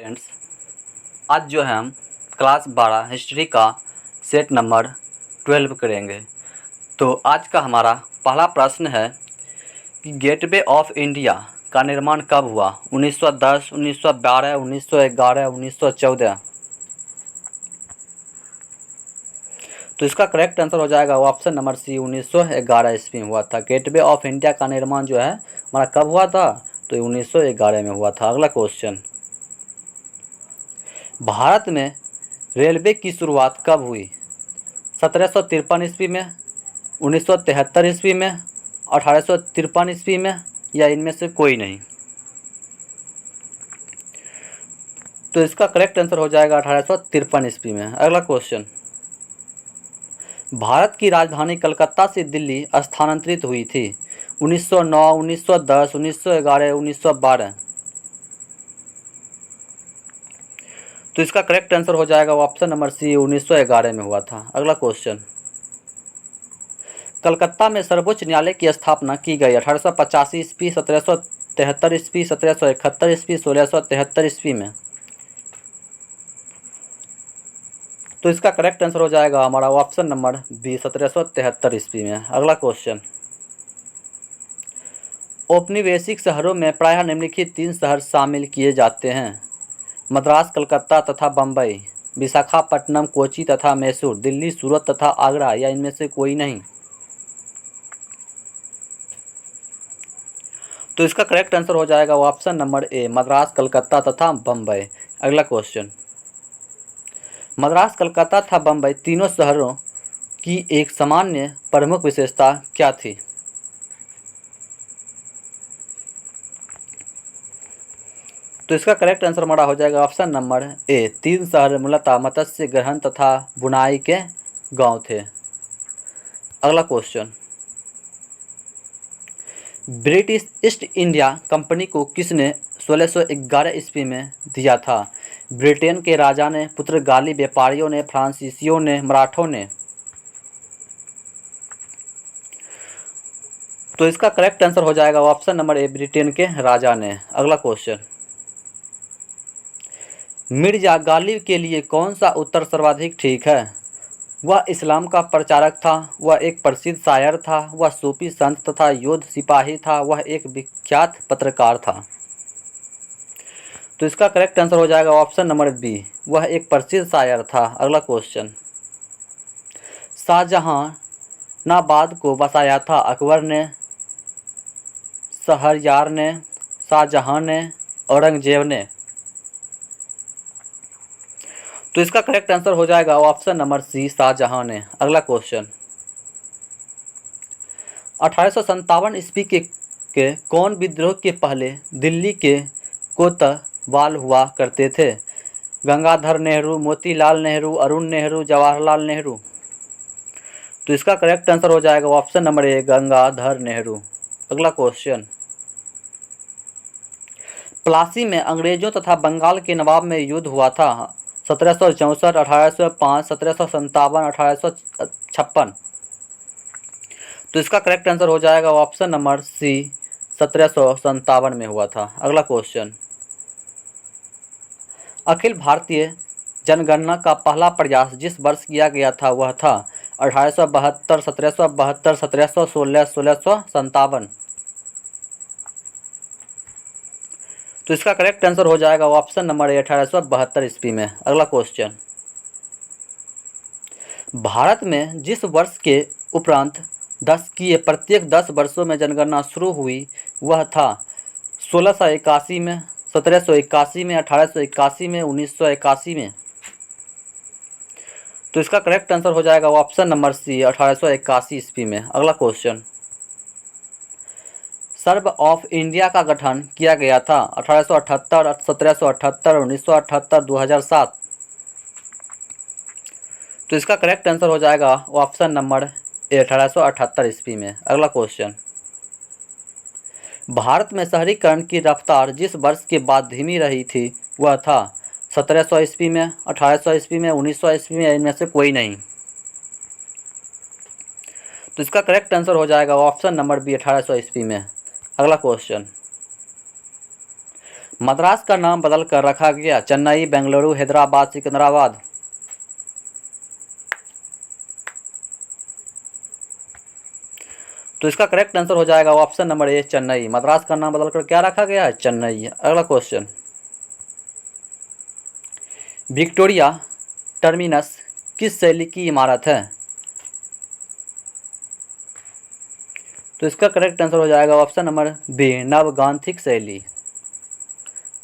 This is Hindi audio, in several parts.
फ्रेंड्स, आज जो है हम क्लास 12 हिस्ट्री का सेट नंबर 12 करेंगे। तो आज का हमारा पहला प्रश्न है कि गेटवे ऑफ इंडिया का निर्माण कब हुआ? 1910, 1912, 1911, 1914। तो इसका करेक्ट आंसर हो जाएगा ऑप्शन नंबर सी, 1911 ईस्वी में हुआ था। गेटवे ऑफ इंडिया का निर्माण जो है हमारा कब हुआ था? तो 1911 में हुआ था। अगला क्वेश्चन, भारत में रेलवे की शुरुआत कब हुई? 1753 ईस्वी में, 1973 ईस्वी में, 1853 ईस्वी में, या इनमें से कोई नहीं? तो इसका करेक्ट आंसर हो जाएगा 1853 ईस्वी में। अगला क्वेश्चन, भारत की राजधानी कलकत्ता से दिल्ली स्थानांतरित हुई थी 1909, 1910, 1911, 1912। तो इसका करेक्ट आंसर हो जाएगा ऑप्शन नंबर सी, 1911 में हुआ था। अगला क्वेश्चन, कलकत्ता में सर्वोच्च न्यायालय की स्थापना की गई 1885 ईस्वी, 1773 ईस्वी, 1771 ईस्वी, 1673 ईस्वी में? तो इसका करेक्ट आंसर हो जाएगा हमारा ऑप्शन नंबर बी, 1773 ईस्वी में। अगला क्वेश्चन, औपनिवेशिक शहरों में प्रायः निम्नलिखित 3 शहर शामिल किए जाते हैं: मद्रास, कलकत्ता तथा बम्बई, विशाखापट्टनम, कोची तथा मैसूर, दिल्ली, सूरत तथा आगरा, या इनमें से कोई नहीं? तो इसका करेक्ट आंसर हो जाएगा option number A, Madras, Calcutta तथा बम्बई। अगला क्वेश्चन, मद्रास, कलकत्ता तथा बम्बई तीनों शहरों की एक सामान्य प्रमुख विशेषता क्या थी? तो इसका करेक्ट आंसर हमारा हो जाएगा ऑप्शन नंबर ए, 3 शहर मूलतः मत्स्य ग्रहण तथा बुनाई के गांव थे। अगला question, British east India company को किसने 1611 ईस्वी में दिया था? ब्रिटेन के राजा ने, पुर्तगाली व्यापारियों ने, फ्रांसीसियों ने, मराठों ने? तो इसका करेक्ट आंसर हो जाएगा ऑप्शन नंबर ए, ब्रिटेन के राजा ने। अगला क्वेश्चन, मिर्जा गालिब के लिए कौन सा उत्तर सर्वाधिक ठीक है? वह इस्लाम का प्रचारक था, वह एक प्रसिद्ध शायर था, वह सूफी संत तथा योद्ध सिपाही था, वह एक विख्यात पत्रकार था? तो इसका करेक्ट आंसर हो जाएगा ऑप्शन नंबर बी, वह एक प्रसिद्ध शायर था। अगला क्वेश्चन, शाहजहानाबाद को बसाया था अकबर ने, शहरयार ने, शाहजहां ने, औरंगजेब ने? तो इसका करेक्ट आंसर हो जाएगा ऑप्शन नंबर सी, शाहजहां ने। अगला क्वेश्चन, 1857 ईस्वी के कौन विद्रोह के पहले दिल्ली के कोतवाल हुआ करते थे? गंगाधर नेहरू, मोतीलाल नेहरू, अरुण नेहरू, जवाहरलाल नेहरू? तो इसका करेक्ट आंसर हो जाएगा option number A, Gangadhar Nehru. अगला क्वेश्चन, प्लासी में अंग्रेजों तथा बंगाल के नवाब में युद्ध हुआ था 1764, 1805, 1757, 1856? तो इसका करेक्ट आंसर हो जाएगा ऑप्शन नंबर सी, 1757 में हुआ था। अगला क्वेश्चन, अखिल भारतीय जनगणना का पहला प्रयास जिस वर्ष किया गया था वह था 1872, 1772, 1716, 1657? तो इसका करेक्ट आंसर हो जाएगा ऑप्शन नंबर ए, 1872 ईस्वी में। अगला क्वेश्चन, भारत में जिस वर्ष के उपरांत दशकीय प्रत्येक 10 वर्षों में जनगणना शुरू हुई वह था 1681 में, 1781 में, 1881 में, 1981 में? तो इसका करेक्ट आंसर हो जाएगा ऑप्शन नंबर सी, 1881 ईस्वी में। अगला क्वेश्चन, सर्व ऑफ इंडिया का गठन किया गया था 1878, 1778, 1978, 2007? तो इसका करेक्ट आंसर हो जाएगा ऑप्शन नंबर ए, 1878 ईस्वी में। अगला क्वेश्चन, भारत में शहरीकरण की रफ्तार जिस वर्ष के बाद धीमी रही थी वह था 1700 ईस्वी में, 1800 ईस्वी में, 1900 ईस्वी में, इनमें से कोई नहीं? तो इसका करेक्ट आंसर हो जाएगा ऑप्शन नंबर बी, 1800 ईस्वी में। अगला क्वेश्चन, मद्रास का नाम बदल कर रखा गया चेन्नई, बेंगलुरु, हैदराबाद, सिकंदराबाद। तो इसका करेक्ट आंसर हो जाएगा option number A Chennai. Madras का नाम बदलकर क्या रखा गया है? चेन्नई। अगला क्वेश्चन, विक्टोरिया टर्मिनस किस शैली की इमारत है? तो इसका करेक्ट आंसर हो जाएगा ऑप्शन नंबर बी नवगांथिक शैली।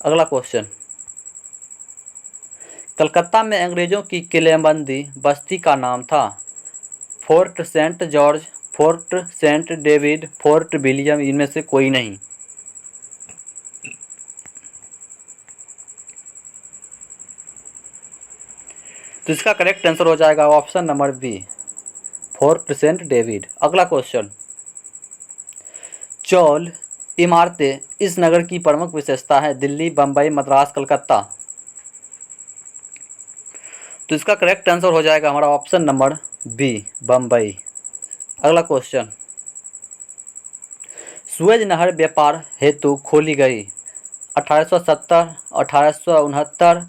अगला क्वेश्चन, कलकत्ता में अंग्रेजों की किलेबंदी बस्ती का नाम था? Fort Saint George, Fort Saint David, Fort William, इनमें से कोई नहीं। तो इसका करेक्ट आंसर हो जाएगा option number B Fort Saint David. अगला क्वेश्चन, चौल इमारतें इस नगर की प्रमुख विशेषता है? दिल्ली, बम्बई, मद्रास, कलकत्ता। तो इसका करेक्ट आंसर हो जाएगा हमारा ऑप्शन नंबर बी बम्बई। अगला क्वेश्चन, सुएज नहर व्यापार हेतु खोली गई 1870, 1869,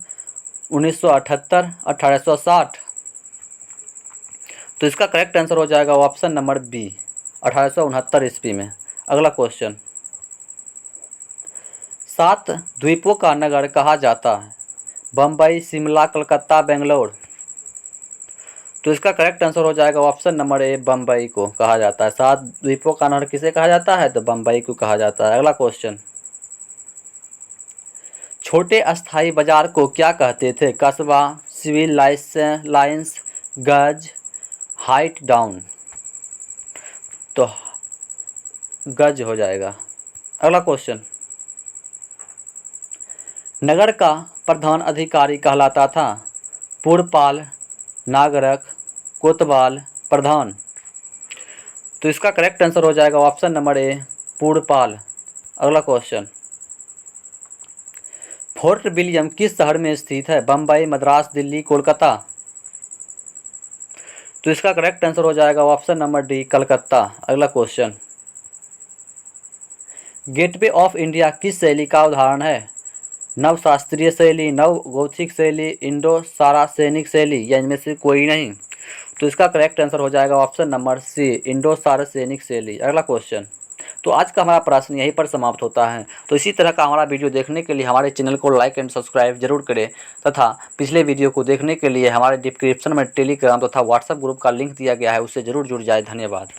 1978, 1860। तो इसका करेक्ट आंसर हो जाएगा ऑप्शन नंबर बी 1869 ईस्वी में। अगला क्वेश्चन, 7 द्वीपों का नगर कहा जाता है? बम्बई, शिमला, कलकत्ता, बेंगलोर। तो इसका करेक्ट आंसर हो जाएगा ऑप्शन नंबर ए बम्बई को कहा जाता है। 7 द्वीपों का नगर किसे कहा जाता है? तो बम्बई को कहा जाता है। अगला क्वेश्चन, छोटे अस्थाई बाजार को क्या कहते थे? कस्बा, सिविल लाइंस, गज, हाइट डाउन। तो गज हो जाएगा। अगला क्वेश्चन, नगर का प्रधान अधिकारी कहलाता था? पुरपाल, नागरक, कोतवाल, प्रधान। तो इसका करेक्ट आंसर हो जाएगा ऑप्शन नंबर ए पुरपाल। अगला क्वेश्चन, फोर्ट विलियम किस शहर में स्थित है? बम्बई, मद्रास, दिल्ली, कोलकाता। तो इसका करेक्ट आंसर हो जाएगा ऑप्शन नंबर डी कलकत्ता। अगला क्वेश्चन, गेटवे ऑफ इंडिया किस शैली का उदाहरण है? नव शास्त्रीय शैली, नव गौथिक शैली, इंडो सारासेनिक शैली, या इनमें से कोई नहीं। तो इसका करेक्ट आंसर हो जाएगा ऑप्शन नंबर सी इंडो सारासेनिक शैली। अगला क्वेश्चन, तो आज का हमारा प्रश्न यहीं पर समाप्त होता है। तो इसी तरह का हमारा वीडियो देखने के लिए हमारे चैनल को लाइक एंड सब्सक्राइब जरूर करें तथा पिछले वीडियो को देखने के लिए हमारे डिस्क्रिप्शन में टेलीग्राम तथा व्हाट्सएप ग्रुप का लिंक दिया गया है, उससे जरूर जुड़ जाए। धन्यवाद।